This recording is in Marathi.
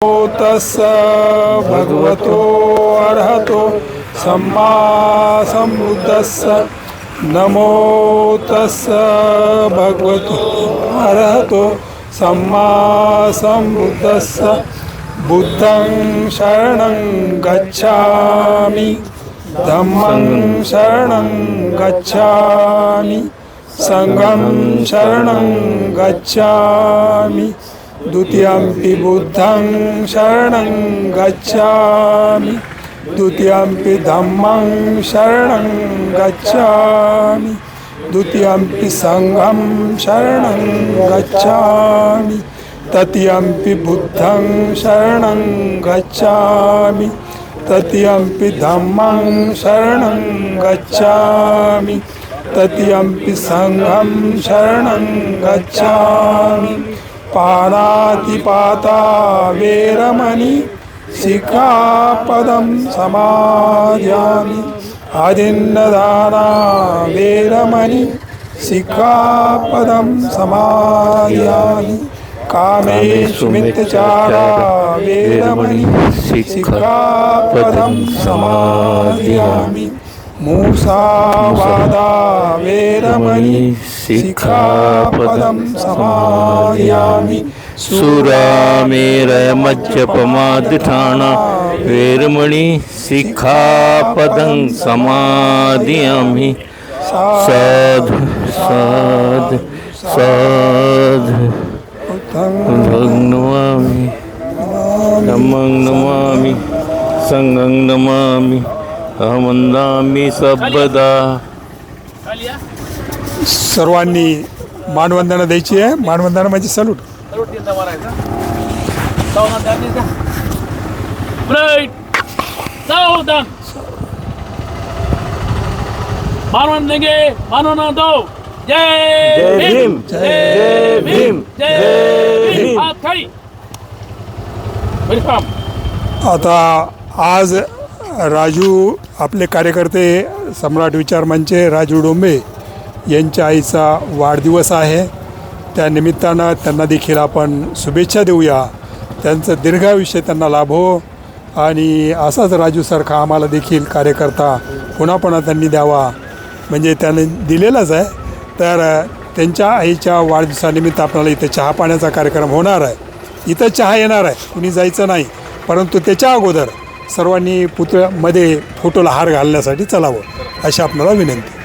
तस्स भगवतो अर्हतो सम्मा सम्बुद्धस्स नमो तस्स भगवतो अर्हतो सम्मा सम्बुद्धस्स बुद्धं शरणं गच्छामि धम्मं शरणं गच्छामि संघं शरणं गच्छामि द्वितीयंपि बुद्धं शरणं गच्छामि द्वितीयंपि धम्मं शरणं गच्छामि द्वितीयंपि संघं शरणं गच्छामि तृतीयंपि बुद्धं शरणं गच्छामि तृतीयंपि धम्मं शरणं गच्छामि तृतीयंपि संघं शरणं गच्छामि पाणातिपाता वेरमणि सिक्खापदं समादयामि आदिन्नदाना वेरमणि सिक्खापदं समादयामि कामेषु मिथ्याचारा वेरमणि सिक्खापदं समादयामि मूसावादा वेरमणि सिक्खापदं समादयामि सुरामेरयमज्जपमादिठाना वेरमणि सिक्खापदं समादयामि साधु साधु साधु बुद्धं नमामि धम्मं नमामि संघं नमामि अहमंदामी सबदा. सर्वांनी मानवंदना द्यायची आहे. मानवंदना म्हणजे सलूट. जय भीम जय भीम जय भीम. आता आज राजू आपले कार्यकर्ते सम्राट विचार मंचे राजू डोंबे यांच्या आईचा वाढदिवस आहे. त्या निमित्तानं त्यांना देखील आपण शुभेच्छा देऊया. त्यांचं दीर्घायुष्य त्यांना लाभो आणि असाच राजूसारखा आम्हाला देखील कार्यकर्ता पुन्हा पुन्हा त्यांनी द्यावा, म्हणजे त्याने दिलेलाच आहे. तर त्यांच्या आईच्या वाढदिवसानिमित्त आपल्याला इथं चहा पाण्याचा कार्यक्रम होणार आहे. इथं चहा येणार आहे, कुणी जायचं नाही. परंतु त्याच्या अगोदर सर्वांनी पुतळ्यामध्ये फोटोला हार घालण्यासाठी चलावं अशी आपल्याला विनंती.